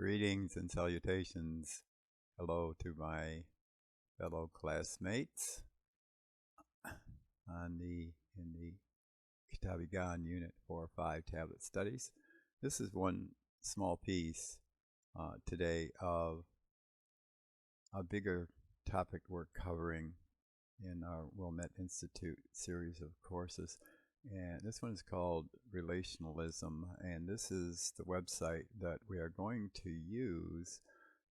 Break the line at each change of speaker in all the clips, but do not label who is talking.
Greetings and salutations. Hello to my fellow classmates in the Kitab-i-Iqan Unit 4 or 5 tablet studies. This is one small piece today of a bigger topic we're covering in our Wilmette Institute series of courses. And this one is called Relationalism, and this is the website that we are going to use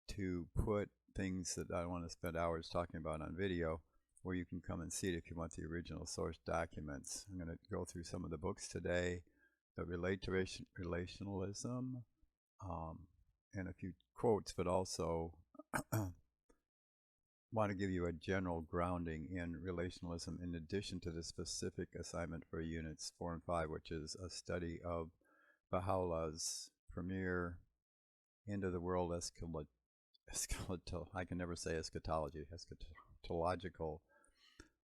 to put things that I don't want to spend hours talking about on video, where you can come and see it if you want the original source documents. I'm going to go through some of the books today that relate to relationalism, and a few quotes, but also want to give you a general grounding in relationalism in addition to the specific assignment for units 4 and 5, which is a study of Baha'u'llah's premier end of the world I can never say eschatology, eschatological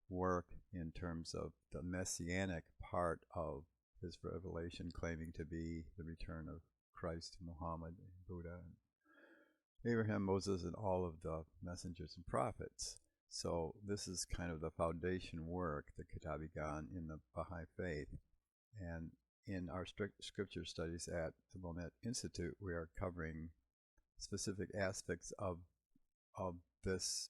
work in terms of the messianic part of his revelation, claiming to be the return of Christ, Muhammad, Buddha, Abraham, Moses, and all of the messengers and prophets. So this is kind of the foundation work, the Kitab-i-Iqan in the Bahai faith. And in our scripture studies at the Wilmette Institute, we are covering specific aspects of this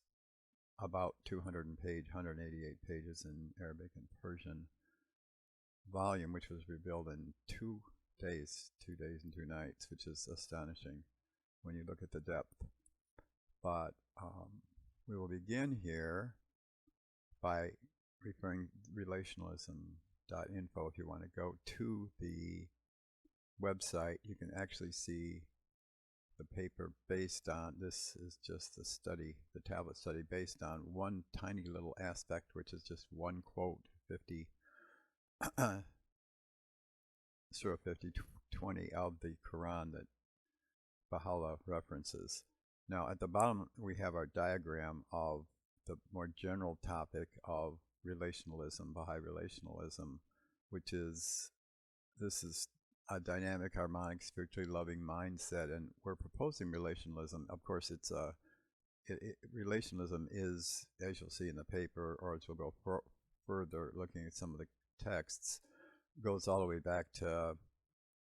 about 188 pages in Arabic and Persian volume, which was revealed in 2 days and 2 nights, which is astonishing when you look at the depth. But we will begin here by referring relationalism.info. If you want to go to the website, you can actually see the paper based on, this is just the study, the tablet study, based on one tiny little aspect, which is just one quote, 50, Surah 50:20 of the Quran that Baha'u'llah references. Now at the bottom we have our diagram of the more general topic of relationalism, Baha'i relationalism, which is, this is a dynamic, harmonic, spiritually loving mindset, and we're proposing relationalism. Of course, it's relationalism is, as you'll see in the paper, or as we'll go further looking at some of the texts, goes all the way back to,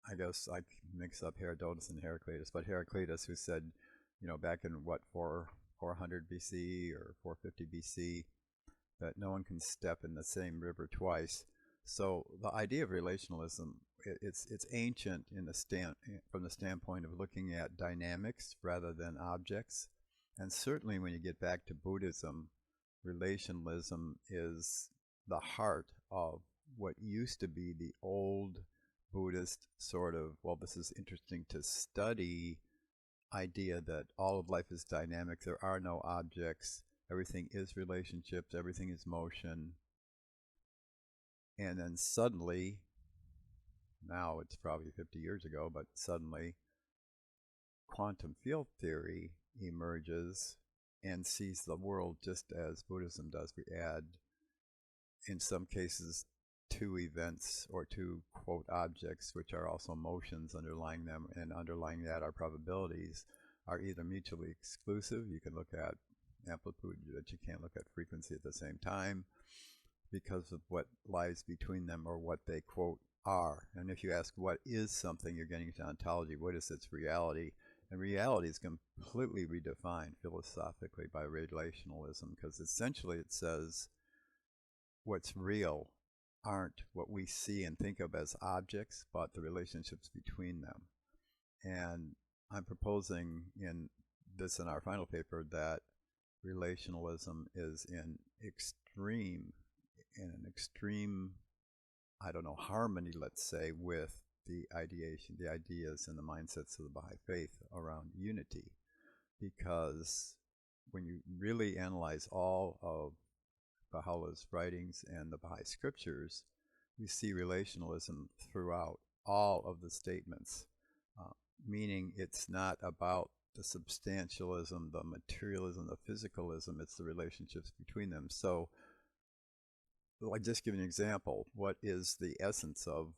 I guess I mix up Herodotus and Heraclitus, but Heraclitus, who said, back in what, 400 BC or 450 BC, that no one can step in the same river twice. So the idea of relationalism, it's ancient from the standpoint of looking at dynamics rather than objects. And certainly when you get back to Buddhism, relationalism is the heart of what used to be the old Buddhist sort of, well, this is interesting to study, idea that all of life is dynamic, there are no objects, everything is relationships, everything is motion. And then suddenly, now it's probably 50 years ago, but suddenly quantum field theory emerges and sees the world just as Buddhism does. We add, in some cases, 2 events or 2, quote, objects, which are also motions underlying them, and underlying that are probabilities, are either mutually exclusive. You can look at amplitude, but you can't look at frequency at the same time because of what lies between them, or what they, quote, are. And if you ask what is something, you're getting into ontology. What is its reality? And reality is completely redefined philosophically by relationalism, because essentially it says what's real aren't what we see and think of as objects, but the relationships between them. And I'm proposing in our final paper that relationalism is in an extreme, I don't know, harmony, let's say, with the ideation, the ideas and the mindsets of the Baha'i faith around unity. Because when you really analyze all of Baha'u'llah's writings and the Baha'i scriptures, we see relationalism throughout all of the statements, meaning it's not about the substantialism, the materialism, the physicalism, it's the relationships between them. So I'll just give you an example. What is the essence of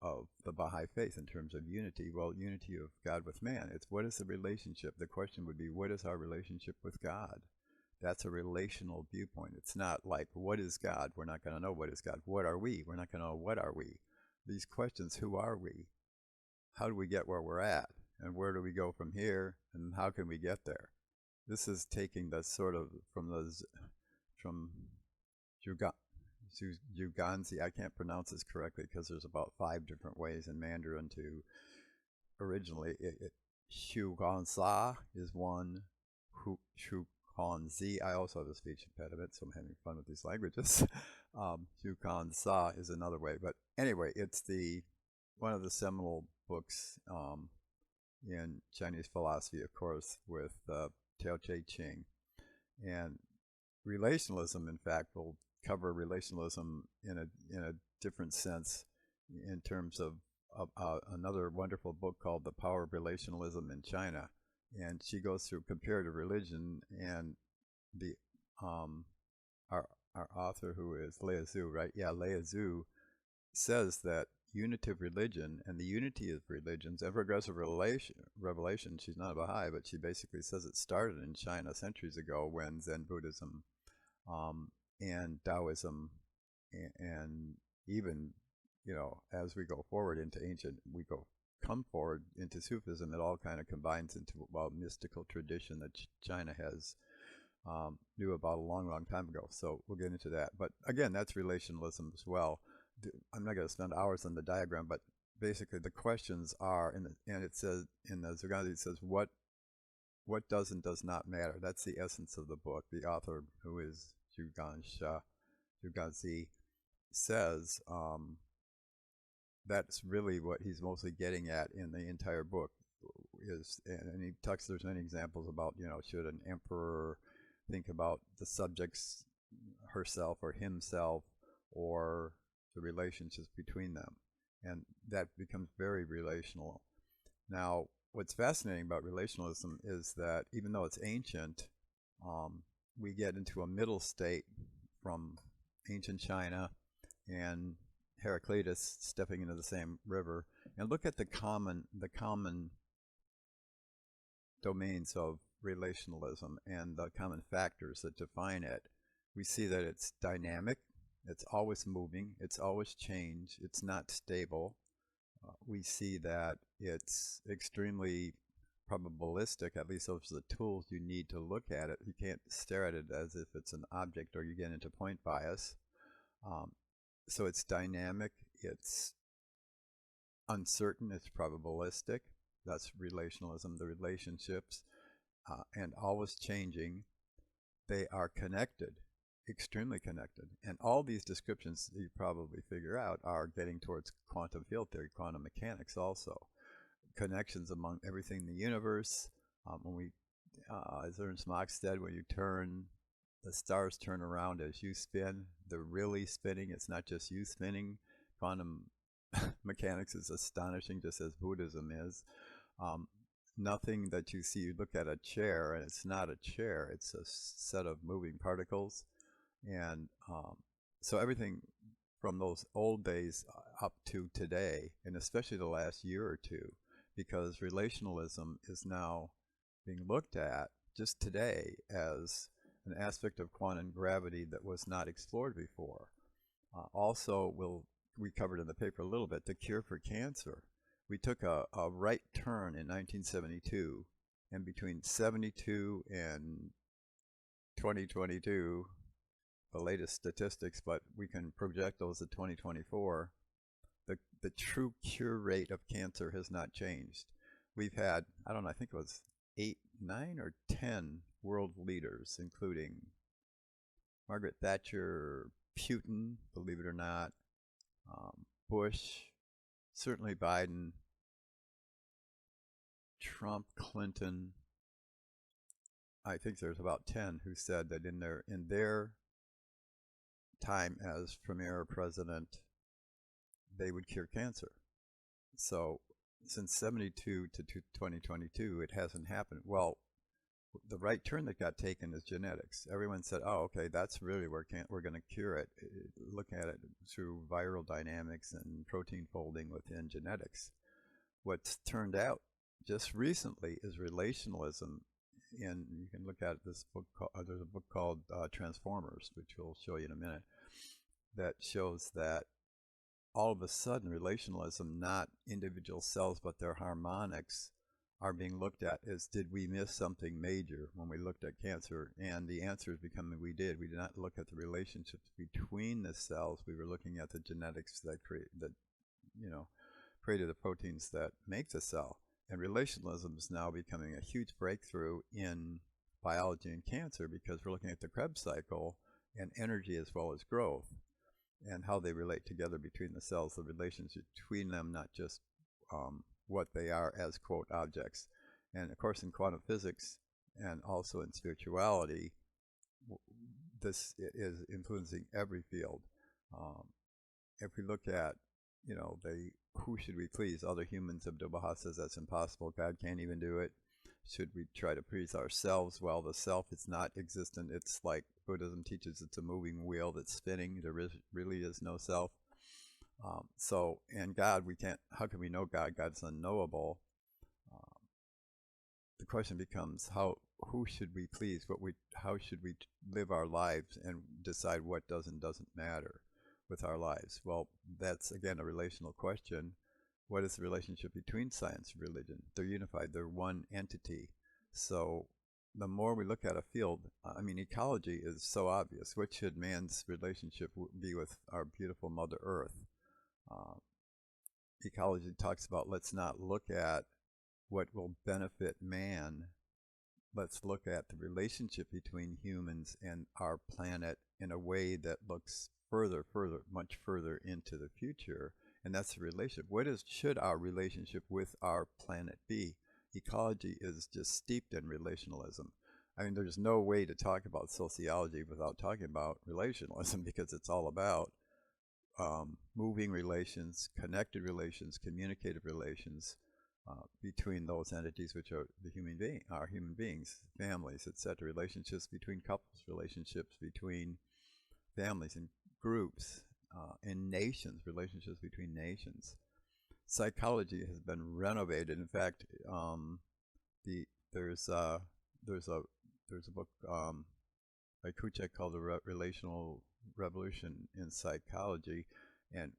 of the Bahai faith in terms of unity. Well, unity of God with man. It's what is the relationship? The question would be, what is our relationship with God? That's a relational viewpoint. It's not like, what is God? We're not going to know what is God. What are we? We're not going to know what are we. These questions, who are we? How do we get where we're at? And where do we go from here? And how can we get there? This is taking the sort of from Juganzi. I can't pronounce this correctly because there's about 5 different ways in Mandarin to originally. Shuganza is one. Shuganzi. I also have a speech impediment, so I'm having fun with these languages. Shuganza is another way. But anyway, it's one of the seminal books in Chinese philosophy, of course, with Tao Te Ching. And relationalism, in fact, will cover relationalism in a different sense in terms of another wonderful book called The Power of Relationalism in China. And she goes through comparative religion, and our author, who is Lea Zhu, right? Yeah, Lea Zhu says that unitive religion and the unity of religions and progressive revelation, she's not a Bahai, but she basically says it started in China centuries ago when Zen Buddhism and Taoism and even, as we go forward into come forward into Sufism, it all kind of combines into a mystical tradition that China has knew about a long, long time ago. So we'll get into that. But again, that's relationalism as well. I'm not going to spend hours on the diagram, but basically the questions are, and it says in the Zhuangzi, it says what does and does not matter. That's the essence of the book. The author, who is Zhuangzi, says that's really what he's mostly getting at in the entire book. And he talks. There's many examples about should an emperor think about the subjects herself or himself, or the relationships between them, and that becomes very relational. Now, what's fascinating about relationalism is that even though it's ancient, we get into a middle state from ancient China and Heraclitus stepping into the same river, and look at the common domains of relationalism and the common factors that define it. We see that it's dynamic. It's always moving. It's always change. It's not stable. We see that it's extremely probabilistic. At least those are the tools you need to look at it. You can't stare at it as if it's an object, or you get into point bias. So it's dynamic. It's uncertain. It's probabilistic. That's relationalism. The relationships, and always changing. They are connected. Extremely connected. And all these descriptions you probably figure out are getting towards quantum field theory, quantum mechanics also. Connections among everything in the universe. When we, as Ernst Mach said, when you turn, the stars turn around as you spin. They're really spinning. It's not just you spinning. Quantum mechanics is astonishing, just as Buddhism is. Nothing that you see, you look at a chair, and it's not a chair. It's a set of moving particles. And so everything from those old days up to today, and especially the last year or two, because relationalism is now being looked at just today as an aspect of quantum gravity that was not explored before. Also, we covered in the paper a little bit, the cure for cancer. We took a right turn in 1972, and between 72 and 2022, the latest statistics, but we can project those to 2024, the true cure rate of cancer has not changed. We've had, I don't know, I think it was 8, 9, or 10 world leaders, including Margaret Thatcher, Putin, believe it or not, Bush, certainly Biden, Trump, Clinton. I think there's about 10 who said that in their time as premier or president, they would cure cancer. So since 72 to 2022, it hasn't happened. Well, The right turn that got taken is genetics. Everyone said, oh, okay, that's really where we're going to cure it. Looking at it through viral dynamics and protein folding within genetics. What's turned out just recently is relationalism. And you can look at this book. There's a book called Transformers, which we'll show you in a minute, that shows that all of a sudden relationalism, not individual cells, but their harmonics, are being looked at as, did we miss something major when we looked at cancer? And the answer is becoming we did. We did not look at the relationships between the cells. We were looking at the genetics that created the proteins that make the cell. And relationalism is now becoming a huge breakthrough in biology and cancer, because we're looking at the Krebs cycle and energy as well as growth, and how they relate together between the cells, the relationship between them, not just what they are as, quote, objects. And of course in quantum physics and also in spirituality, this is influencing every field. If we look at, who should we please? Other humans, Abdu'l-Baha says that's impossible. God can't even do it. Should we try to please ourselves? Well, the self is not existent. It's like Buddhism teaches, it's a moving wheel that's spinning. There really is no self. And God, how can we know God? God's unknowable. The question becomes, who should we please? How should we live our lives and decide what does and doesn't matter with our lives? Well, that's again a relational question. What is the relationship between science and religion? They're unified. They're one entity. So the more we look at a field, ecology is so obvious. What should man's relationship be with our beautiful Mother Earth? Ecology talks about, let's not look at what will benefit man. Let's look at the relationship between humans and our planet in a way that looks much further into the future. And that's the relationship. Should our relationship with our planet be? Ecology is just steeped in relationalism. There's no way to talk about sociology without talking about relationalism, because it's all about moving relations, connected relations, communicative relations between those entities, which are human beings, families, etc. Relationships between couples, relationships between families and groups, and nations, relationships between nations. Psychology has been renovated. In fact, there's a book by Kuchek called The Relational Revolution in Psychology, and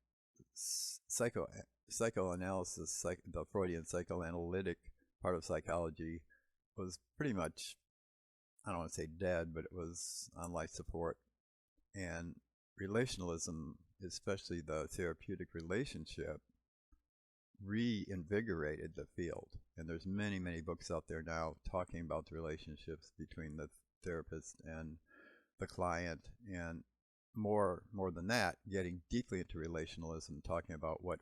psychoanalysis, the Freudian psychoanalytic part of psychology, was pretty much, I don't want to say dead, but it was on life support. And relationalism, especially the therapeutic relationship, reinvigorated the field. And there's many, many books out there now talking about the relationships between the therapist and the client, and more than that, getting deeply into relationalism, talking about what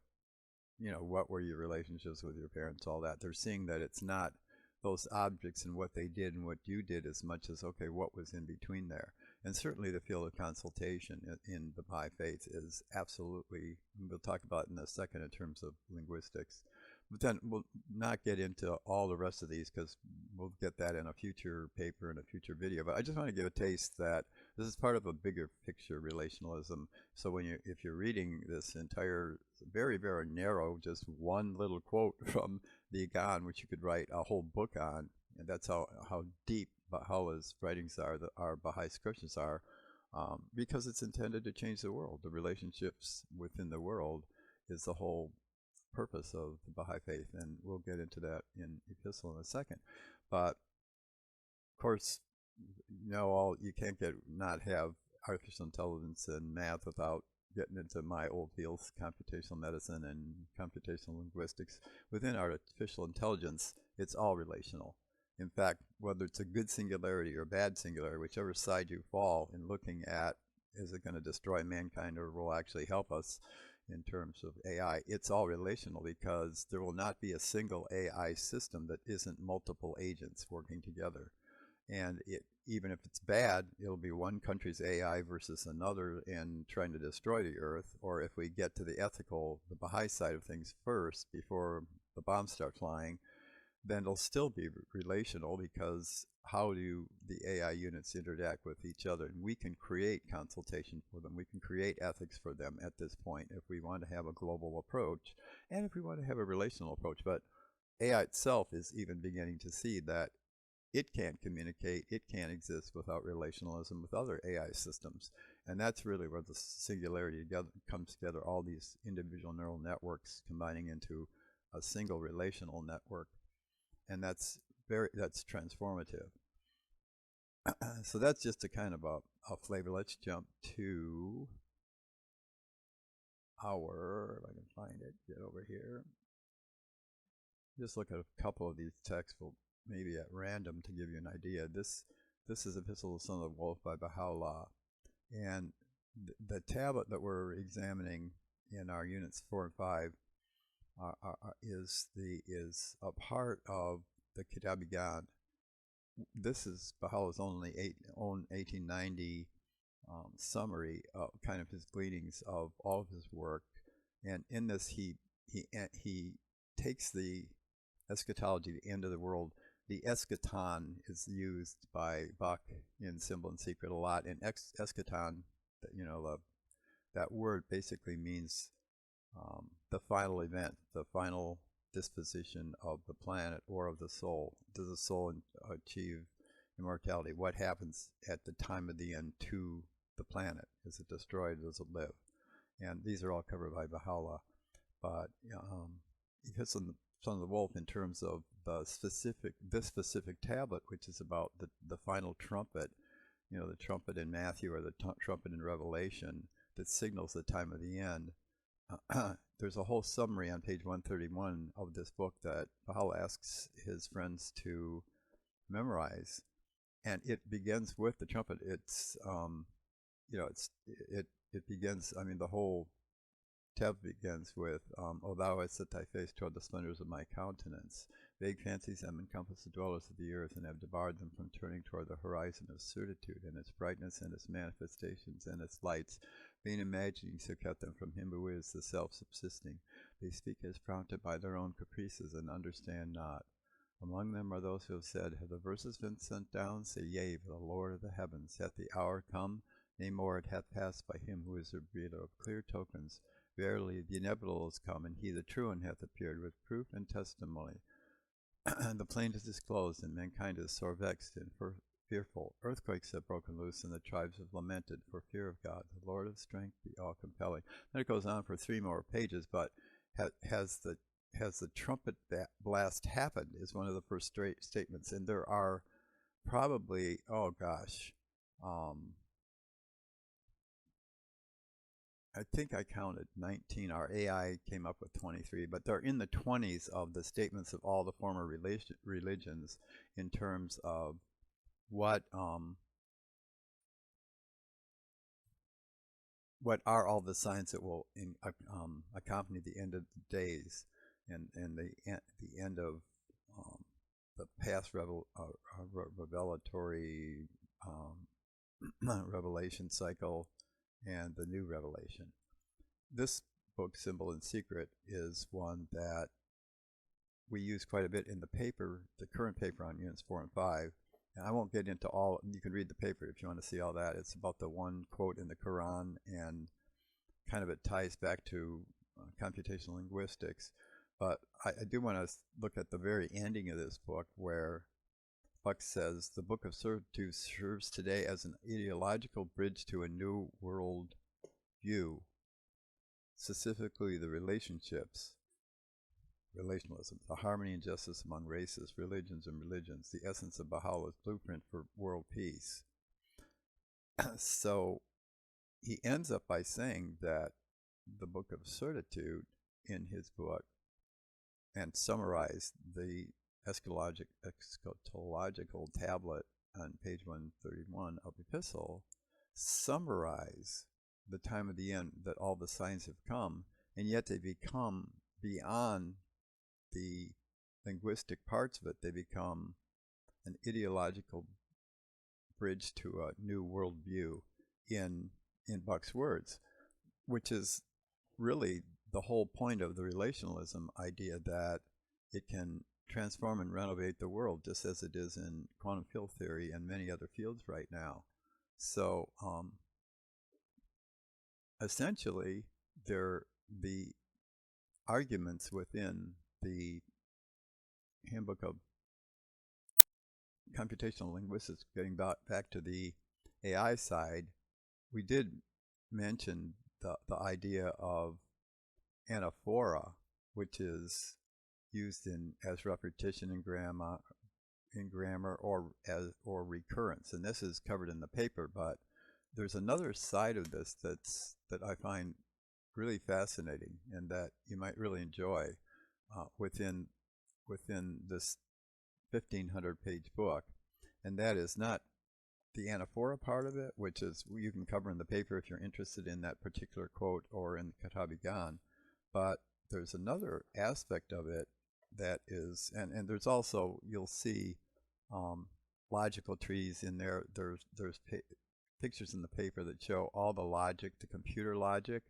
were your relationships with your parents, all that. They're seeing that it's not those objects and what they did and what you did, as much as, okay, what was in between there. And certainly the field of consultation in the Bahai faith is absolutely, we'll talk about in a second in terms of linguistics. But then we'll not get into all the rest of these, because we'll get that in a future paper and a future video. But I just want to give a taste that this is part of a bigger picture, relationalism. So if you're reading this entire, very, very narrow, just one little quote from the Iqan, which you could write a whole book on, and that's how deep Baha'u'llah's writings are, our Baha'i scriptures are, because it's intended to change the world. The relationships within the world is the whole purpose of the Baha'i faith, and we'll get into that in Epistle in a second. But of course, you can't not have artificial intelligence and math without getting into my old fields, computational medicine and computational linguistics. Within artificial intelligence, it's all relational. In fact, whether it's a good singularity or a bad singularity, whichever side you fall in looking at, is it going to destroy mankind or will actually help us in terms of AI, it's all relational, because there will not be a single AI system that isn't multiple agents working together. And even if it's bad, it'll be one country's AI versus another and trying to destroy the earth. Or if we get to the ethical, the Baha'i side of things first, before the bombs start flying, then it'll still be relational, because how do the AI units interact with each other? And we can create consultation for them. We can create ethics for them at this point if we want to have a global approach and if we want to have a relational approach. But AI itself is even beginning to see that it can't communicate, it can't exist without relationalism with other AI systems. And that's really where the singularity comes together, all these individual neural networks combining into a single relational network. And that's transformative. So that's just a kind of a flavor. Let's jump to our, if I can find it, get over here. Just look at a couple of these texts, maybe at random, to give you an idea. This is Epistle of the Son of the Wolf by Baha'u'llah. And the tablet that we're examining in our units 4 and 5 is a part of the Kitab-i-Iqan. This is Baha'u'llah's own 1890 summary of kind of his gleanings of all of his work. And in this, he takes the eschatology, the end of the world. The eschaton is used by Bach in Symbol and Secret a lot. And eschaton, that word basically means the final event, the final disposition of the planet or of the soul. Does the soul achieve immortality? What happens at the time of the end to the planet? Is it destroyed? Does it live? And these are all covered by Baha'u'llah. But he hits on the Son of the Wolf in terms of this specific tablet, which is about the final trumpet, the trumpet in Matthew or the trumpet in Revelation that signals the time of the end. There's a whole summary on page 131 of this book that Baha'u'llah asks his friends to memorize, and it begins with the trumpet. It's it begins. I mean, the whole tab begins with, "O thou hast set thy face toward the splendors of my countenance. Vague fancies have encompassed the dwellers of the earth and have debarred them from turning toward the horizon of certitude and its brightness and its manifestations and its lights. Vain imaginings have kept them from him who is the self-subsisting. They speak as prompted by their own caprices and understand not. Among them are those who have said, Have the verses been sent down? Say, Yea, for the Lord of the heavens. Hath the hour come? Nay, more, it hath passed by him who is the revealer of clear tokens. Verily, the inevitable is come, and he, the true one, hath appeared with proof and testimony. The plain is disclosed, and mankind is sore vexed and fearful. Earthquakes have broken loose, and the tribes have lamented for fear of God. The Lord of strength be all compelling." Then it goes on for 3 more pages, but has the trumpet blast happened is one of the first statements. And there are probably, I think I counted 19. Our AI came up with 23, but they're in the 20s of the statements of all the former religions in terms of what are all the signs that will accompany the end of the days and the end of the past revelatory revelation cycle and the new revelation. This book, Symbol and Secret, is one that we use quite a bit in the paper, the current paper on units 4 and 5. And I won't get into all. You can read the paper if you want to see all that. It's about the one quote in the Quran, and kind of it ties back to computational linguistics. But I do want to look at the very ending of this book, where Buck says, "The Book of Certitude serves today as an ideological bridge to a new world view, specifically the relationships, relationalism, the harmony and justice among races, religions, and religions, the essence of Baha'u'llah's blueprint for world peace." So he ends up by saying that the Book of Certitude in his book, and summarized the eschatological tablet on page 131 of Epistle, summarize the time of the end, that all the signs have come, and yet they become beyond the linguistic parts of it. They become an ideological bridge to a new worldview in Buck's words, which is really the whole point of the relationalism idea, that it can transform and renovate the world, just as it is in quantum field theory and many other fields right now. So essentially, the arguments within the handbook of computational linguistics, getting back to the AI side, we did mention the idea of anaphora, which is used as repetition in grammar or recurrence, and this is covered in the paper. But there's another side of this that I find really fascinating and that you might really enjoy within this 1,500-page book, and that is not the anaphora part of it, which is you can cover in the paper if you're interested in that particular quote or in Kitab-i-Iqan, but there's another aspect of it that is, and there's also, you'll see logical trees in there. There's pictures in the paper that show all the logic, the computer logic,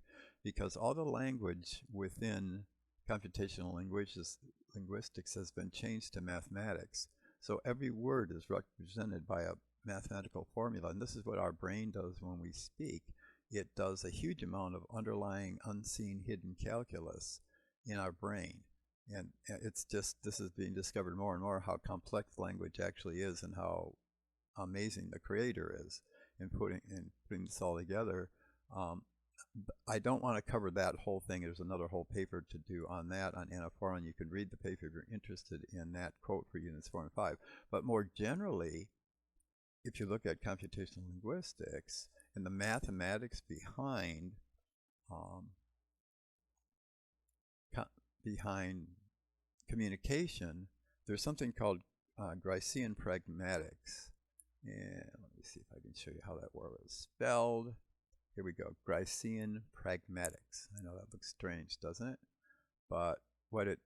because all the language within computational linguistics has been changed to mathematics. So every word is represented by a mathematical formula, and this is what our brain does when we speak. It does a huge amount of underlying, unseen, hidden calculus in our brain. And it's just, this is being discovered more and more, how complex language actually is and how amazing the creator is in putting this all together. I don't want to cover that whole thing. There's another whole paper to do on that, on anaphora, and you can read the paper if you're interested in that quote for units 4 and 5. But more generally, if you look at computational linguistics and the mathematics behind communication, there's something called Gricean pragmatics. And let me see if I can show you how that word is spelled. Here we go, Gricean pragmatics. I know that looks strange, doesn't it? But what it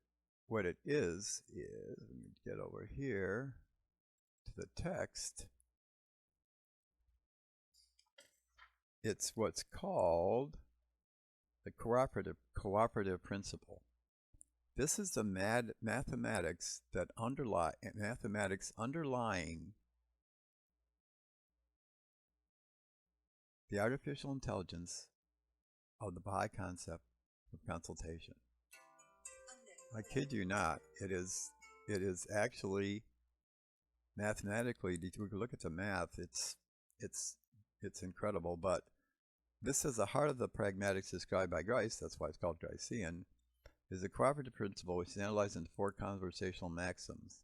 is, let me get over here to the text. It's what's called the cooperative principle. This is the mathematics underlying the artificial intelligence of the Bahai concept of consultation. I kid you not, it is actually mathematically, if we look at the math, it's incredible. But this is the heart of the pragmatics described by Grice, that's why it's called Gricean, is the cooperative principle, which is analyzed into 4 conversational maxims.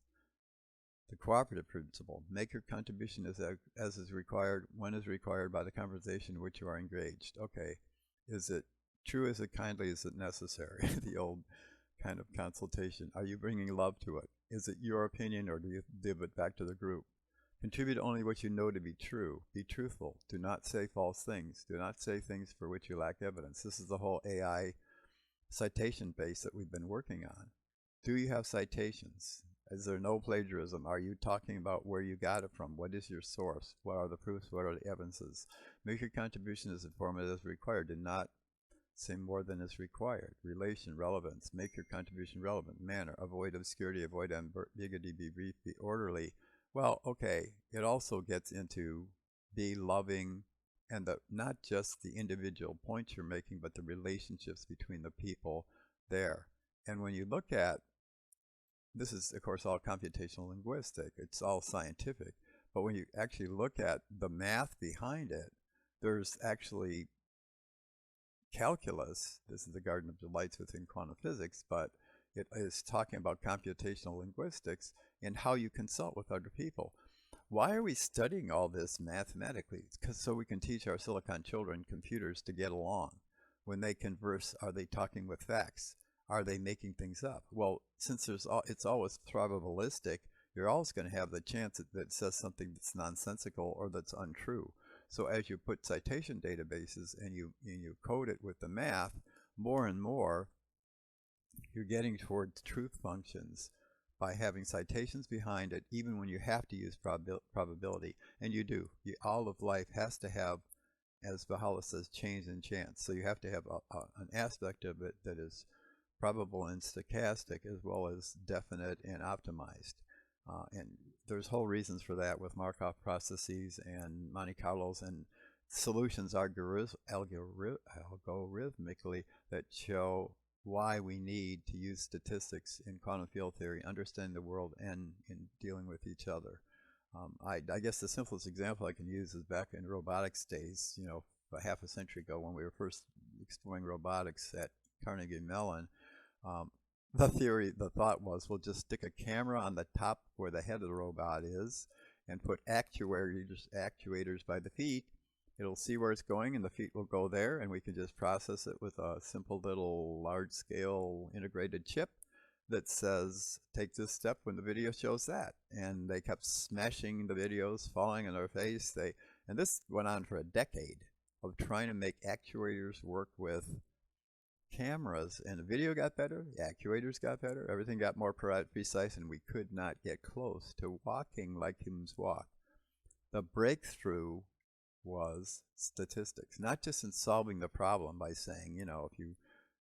The cooperative principle: make your contribution as is required, when is required by the conversation in which you are engaged. Okay, is it true, is it kindly, is it necessary? The old kind of consultation. Are you bringing love to it? Is it your opinion, or do you give it back to the group? Contribute only what you know to be true. Be truthful. Do not say false things. Do not say things for which you lack evidence. This is the whole AI citation base that we've been working on. Do you have citations? Is there no plagiarism? Are you talking about where you got it from? What is your source? What are the proofs? What are the evidences? Make your contribution as informative as required. Do not say more than is required. Relation, relevance. Make your contribution relevant. Manner. Avoid obscurity. Avoid ambiguity. Be brief. Be orderly. Well, okay. It also gets into be loving, and not just the individual points you're making, but the relationships between the people there. And when you look at, this is, of course, all computational linguistic. It's all scientific. But when you actually look at the math behind it, there's actually calculus. This is the Garden of Delights within quantum physics, but it is talking about computational linguistics and how you consult with other people. Why are we studying all this mathematically? It's because so we can teach our silicon children computers to get along. When they converse, are they talking with facts? Are they making things up? Well, since it's always probabilistic, you're always going to have the chance that it says something that's nonsensical or that's untrue. So as you put citation databases and you code it with the math, more and more you're getting towards truth functions by having citations behind it, even when you have to use probability. And you do. All of life has to have, as Baha'u'llah says, change and chance. So you have to have an aspect of it that is probable and stochastic, as well as definite and optimized. And there's whole reasons for that with Markov processes and Monte Carlos and solutions algorithmically that show why we need to use statistics in quantum field theory, understanding the world, and in dealing with each other. I guess the simplest example I can use is back in robotics days, about half a century ago when we were first exploring robotics at Carnegie Mellon. The thought was, we'll just stick a camera on the top where the head of the robot is and put actuators by the feet. It'll see where it's going and the feet will go there, and we can just process it with a simple little large-scale integrated chip that says, take this step when the video shows that. And they kept smashing the videos, falling on their face. And this went on for a decade of trying to make actuators work with cameras, and the video got better, the actuators got better, everything got more precise, and we could not get close to walking like humans walk. The breakthrough was statistics, not just in solving the problem by saying, if you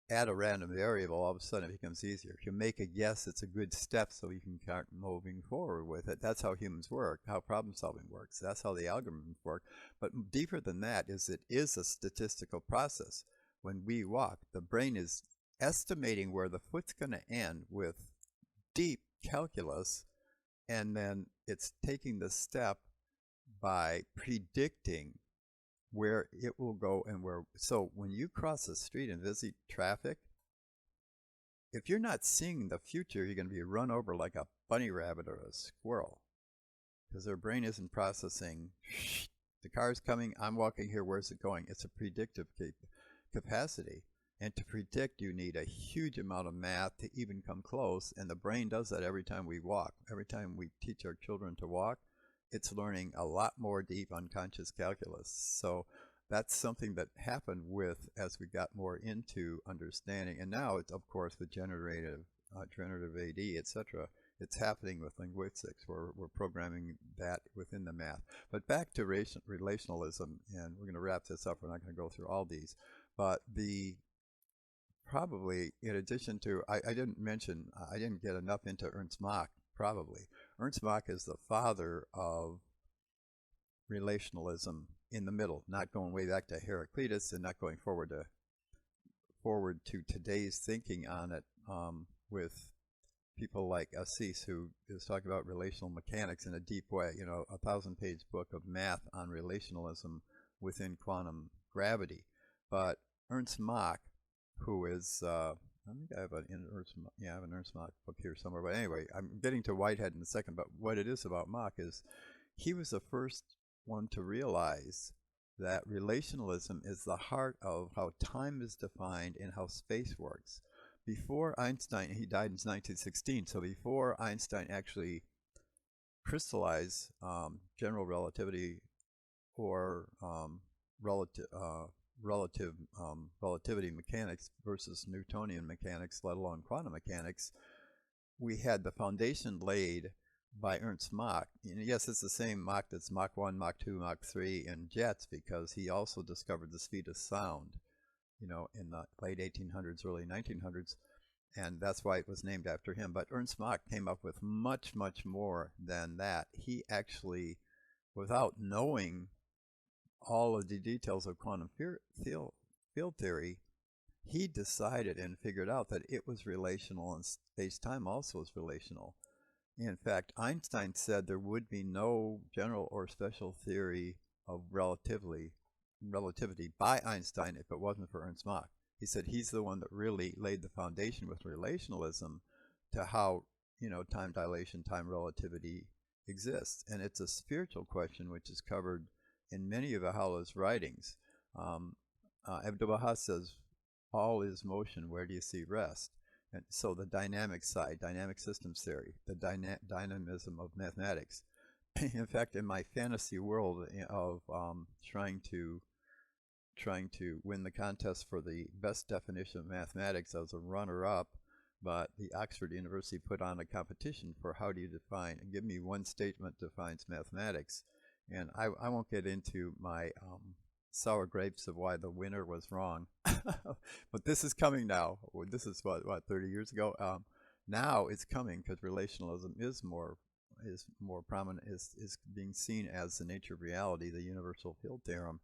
add a random variable, all of a sudden it becomes easier. If you make a guess, it's a good step so you can start moving forward with it. That's how humans work, how problem solving works. That's how the algorithms work. But deeper than that is it is a statistical process. When we walk, the brain is estimating where the foot's going to end with deep calculus, and then it's taking the step by predicting where it will go and where. So when you cross the street and visit traffic, if you're not seeing the future, you're going to be run over like a bunny rabbit or a squirrel, because their brain isn't processing, the car's coming, I'm walking here, where's it going? It's a predictive capacity. And to predict, you need a huge amount of math to even come close, and the brain does that every time we walk. Every time we teach our children to walk, it's learning a lot more deep unconscious calculus. So that's something that happened as we got more into understanding. And now it's, of course, with generative AD, etc. It's happening with linguistics, where we're programming that within the math. But back to relationalism, and we're going to wrap this up. We're not going to go through all these. But probably, in addition to, I didn't get enough into Ernst Mach, probably. Ernst Mach is the father of relationalism in the middle, not going way back to Heraclitus and not going forward to today's thinking on it, with people like Assis, who is talking about relational mechanics in a deep way, a 1,000-page book of math on relationalism within quantum gravity. But Ernst Mach, who is, I think I have an Ernst Mach book here somewhere. But anyway, I'm getting to Whitehead in a second. But what it is about Mach is he was the first one to realize that relationalism is the heart of how time is defined and how space works. Before Einstein, he died in 1916, so before Einstein actually crystallized general relativity or relativity mechanics versus Newtonian mechanics, let alone quantum mechanics, we had the foundation laid by Ernst Mach. And yes, it's the same Mach that's Mach 1, Mach 2, Mach 3 in jets, because he also discovered the speed of sound, in the late 1800s, early 1900s, and that's why it was named after him. But Ernst Mach came up with much, much more than that. He actually, without knowing all of the details of quantum field theory, he decided and figured out that it was relational, and space-time also is relational. In fact, Einstein said there would be no general or special theory of relativity by Einstein if it wasn't for Ernst Mach. He said he's the one that really laid the foundation with relationalism to how, time dilation, time relativity exists. And it's a spiritual question which is covered in many of Baha'u'llah's writings. Abdu'l-Baha says, all is motion, where do you see rest? And so the dynamic side, dynamic systems theory, the dynamism of mathematics. In fact, in my fantasy world of trying to win the contest for the best definition of mathematics, I was a runner-up, but the Oxford University put on a competition for how do you define, and give me one statement defines mathematics. And I won't get into my sour grapes of why the winner was wrong. But this is coming now. This is what 30 years ago. Now it's coming because relationalism is more prominent, is being seen as the nature of reality, the universal field theorem.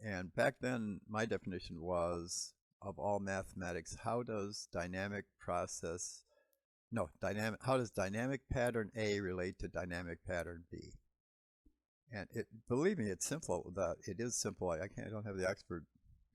And back then, my definition was, of all mathematics, how does dynamic pattern A relate to dynamic pattern B? And believe me, it's simple. It is simple. I don't have the expert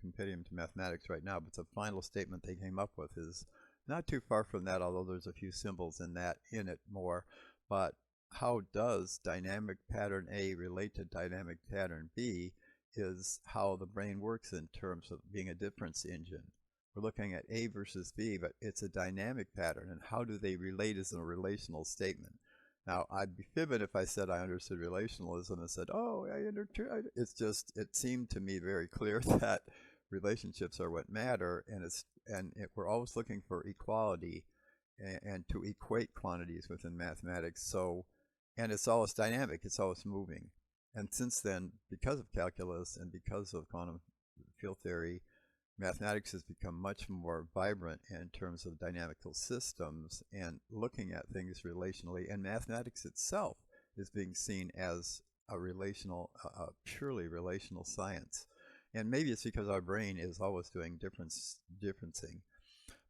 compendium to mathematics right now, but the final statement they came up with is not too far from that, although there's a few symbols in it more. But how does dynamic pattern A relate to dynamic pattern B is how the brain works in terms of being a difference engine. We're looking at A versus B, but it's a dynamic pattern, and how do they relate is a relational statement. Now, I'd be fibbing if I said I understood relationalism and said, oh, it's just, it seemed to me very clear that relationships are what matter, and we're always looking for equality and to equate quantities within mathematics. So, and it's always dynamic, it's always moving. And since then, because of calculus and because of quantum field theory, mathematics has become much more vibrant in terms of dynamical systems and looking at things relationally. And mathematics itself is being seen as a purely relational science. And maybe it's because our brain is always doing differencing.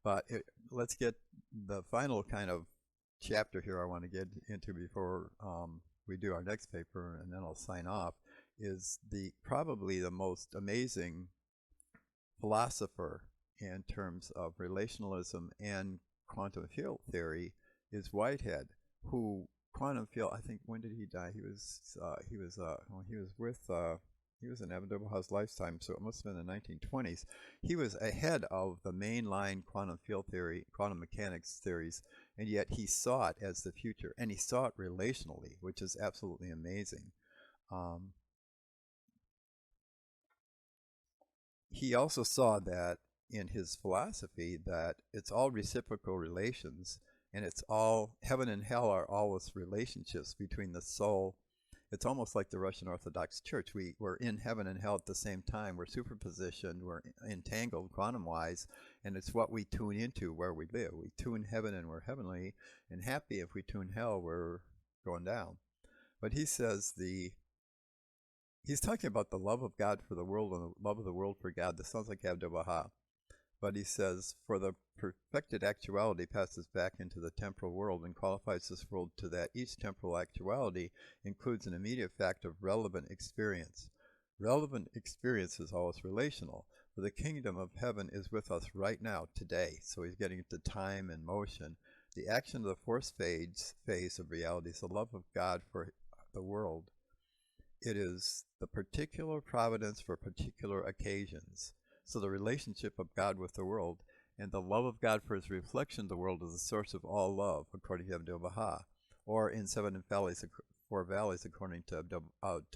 But let's get the final kind of chapter here I want to get into before we do our next paper, and then I'll sign off, is probably the most amazing philosopher in terms of relationalism and quantum field theory is Whitehead, who quantum field, I think, when did he die? He was in Abdu'l-Baha's lifetime, so it must have been the 1920s. He was ahead of the mainline quantum field theory, quantum mechanics theories, and yet he saw it as the future, and he saw it relationally, which is absolutely amazing. He also saw that in his philosophy that it's all reciprocal relations, and it's all, heaven and hell are always relationships between the soul. It's almost like the Russian Orthodox Church. We're in heaven and hell at the same time. We're superpositioned. We're entangled quantum-wise, and it's what we tune into where we live. We tune heaven and we're heavenly and happy. If we tune hell, we're going down. But he says he's talking about the love of God for the world and the love of the world for God. This sounds like Abdu'l-Baha. But he says, for the perfected actuality passes back into the temporal world and qualifies this world to that each temporal actuality includes an immediate fact of relevant experience. Relevant experience is always relational, for the kingdom of heaven is with us right now, today. So he's getting into time and motion. The action of the force phase of reality is the love of God for the world. It is the particular providence for particular occasions. So the relationship of God with the world and the love of God for his reflection of the world is the source of all love, according to Abdu'l-Baha. Or in Four Valleys, according to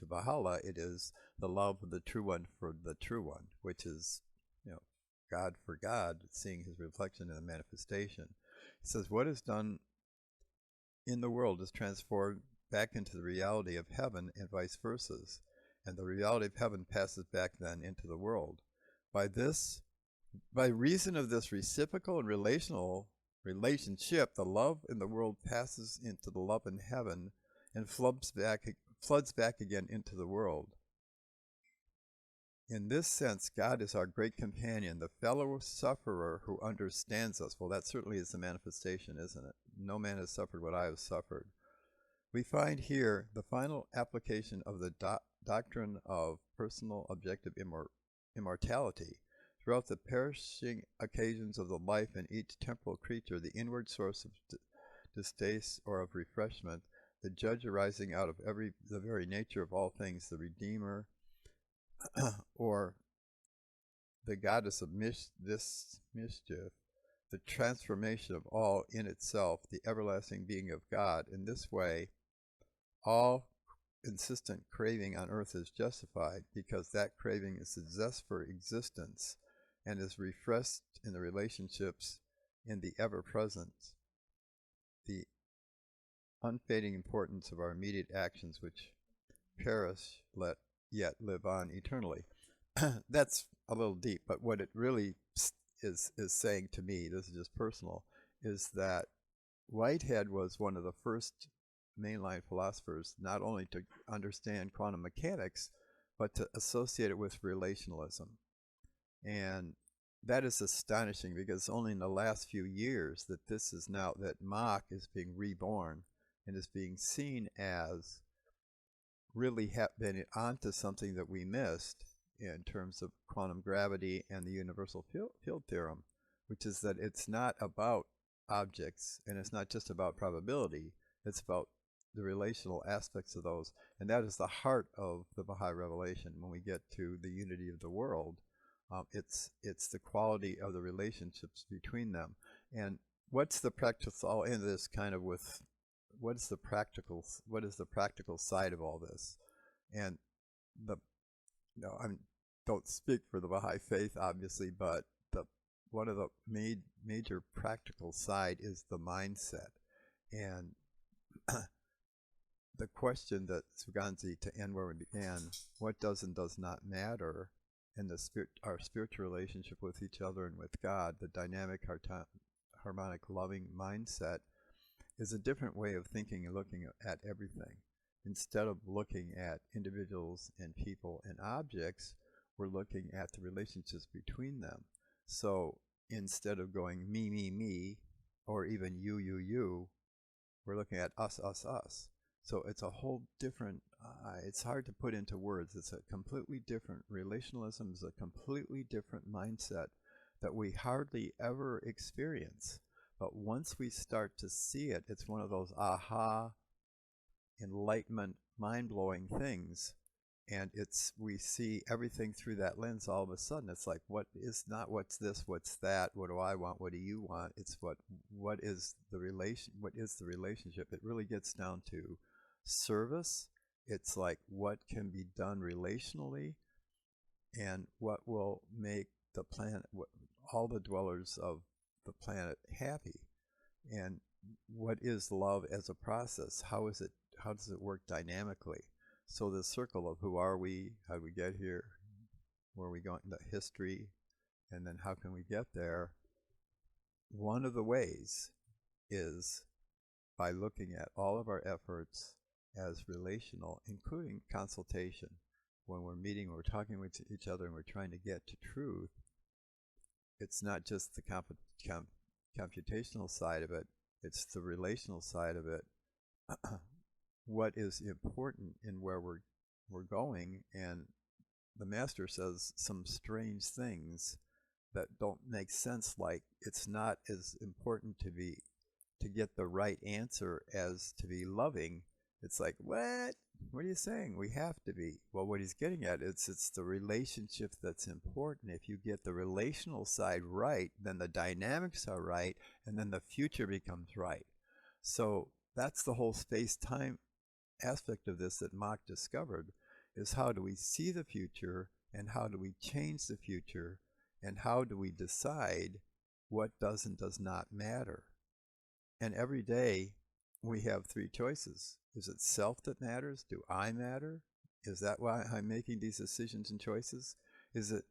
Baha'u'llah, it is the love of the true one for the true one, which is, God for God, seeing his reflection in the manifestation. He says, what is done in the world is transformed back into the reality of heaven and vice versa, and the reality of heaven passes back then into the world. By reason of this reciprocal and relational relationship, the love in the world passes into the love in heaven and floods back again into the world. In this sense, God is our great companion, the fellow sufferer who understands us. Well, that certainly is the manifestation, isn't it? No man has suffered what I have suffered. We find here the final application of the doctrine of personal objective immortality. Throughout the perishing occasions of the life in each temporal creature, the inward source of distaste or of refreshment, the judge arising out of the very nature of all things, the Redeemer, or the goddess of this mischief, the transformation of all in itself, the everlasting being of God. In this way, all insistent craving on earth is justified, because that craving is the zest for existence and is refreshed in the relationships in the ever-present, the unfading importance of our immediate actions, which perish yet live on eternally. that's a little deep, but what it really is saying to me, this is just personal, is that Whitehead was one of the first mainline philosophers not only to understand quantum mechanics, but to associate it with relationalism. And that is astonishing because only in the last few years that this is now, that Mach is being reborn and is being seen as really been onto something that we missed in terms of quantum gravity and the universal field theorem, which is that it's not about objects and it's not just about probability, it's about the relational aspects of those. And that is the heart of the Bahai revelation. When we get to the unity of the world, it's the quality of the relationships between them. And what's the practical, I'll end this kind of with what is the practical side of all this? And the I don't speak for the Baha'i faith, obviously, but one of the major practical side is the mindset. And the question that Suganzi, to end where we began, what does and does not matter in our spiritual relationship with each other and with God, the dynamic, harmonic, loving mindset, is a different way of thinking and looking at everything. Instead of looking at individuals and people and objects, we're looking at the relationships between them. So instead of going me, me, me, or even you, you, you, we're looking at us, us, us. So it's a whole different, it's hard to put into words. It's a completely different, relationalism is a completely different mindset that we hardly ever experience. But once we start to see it, it's one of those aha, enlightenment, mind-blowing things. And we see everything through that lens all of a sudden. It's like, what is not what's this, what's that, what do I want, what do you want? It's what is the relationship? It really gets down to service. It's like what can be done relationally and what will make the planet, all the dwellers of the planet happy. And what is love as a process? How does it work dynamically? So the circle of who are we, how do we get here, where are we going, the history, and then how can we get there? One of the ways is by looking at all of our efforts as relational, including consultation. When we're meeting, we're talking with each other and we're trying to get to truth, it's not just the computational side of it, it's the relational side of it. What is important in where we're going, and the master says some strange things that don't make sense, like it's not as important to get the right answer as to be loving. It's like, what are you saying? We have to be. Well, what he's getting at is it's the relationship that's important. If you get the relational side right, then the dynamics are right, and then the future becomes right. So that's the whole space-time aspect of this that Mach discovered, is how do we see the future and how do we change the future and how do we decide what does and does not matter. And every day we have three choices. Is it self that matters? Do I matter? Is that why I'm making these decisions and choices? Is it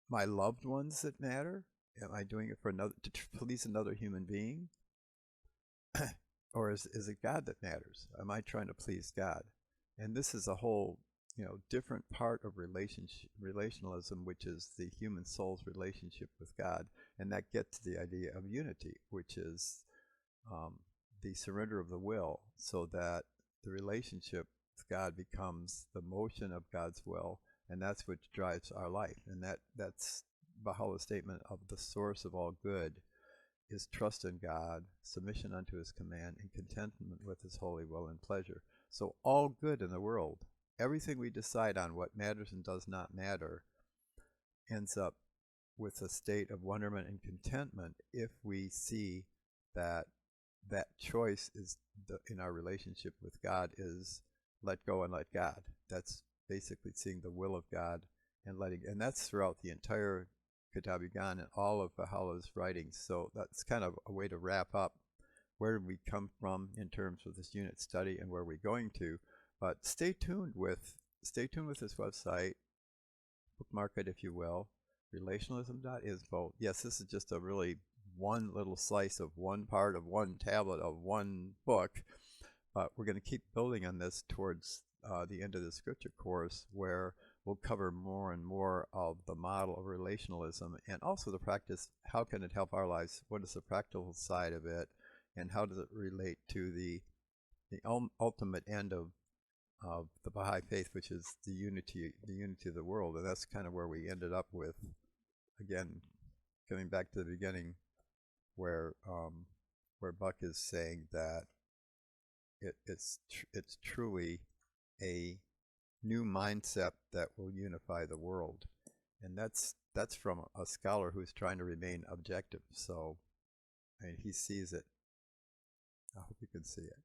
my loved ones that matter? Am I doing it to please another human being? Or is it God that matters? Am I trying to please God? And this is a whole, different part of relationalism, which is the human soul's relationship with God. And that gets to the idea of unity, which is the surrender of the will, so that the relationship with God becomes the motion of God's will, and that's what drives our life. And that's Baha'u'llah's statement of the source of all good is trust in God, submission unto his command, and contentment with his holy will and pleasure. So all good in the world, everything we decide on, what matters and does not matter, ends up with a state of wonderment and contentment if we see that choice is in our relationship with God is let go and let God. That's basically seeing the will of God and and that's throughout the entire Kitab-i-Iqan and all of Baha'u'llah's writings. So that's kind of a way to wrap up where we come from in terms of this unit study and where we're going to. But stay tuned with this website. bookmark it if you will. Relationalism.isbo. Yes, this is just a really one little slice of one part of one tablet of one book, but we're going to keep building on this towards the end of the scripture course, where we'll cover more and more of the model of relationalism and also the practice. How can it help our lives? What is the practical side of it, and how does it relate to the ultimate end of the Bahai faith, which is the unity of the world? And that's kind of where we ended up with, again, coming back to the beginning, where Buck is saying that it's truly a new mindset that will unify the world, and that's from a scholar who's trying to remain objective. So, I mean, he sees it. I hope you can see it.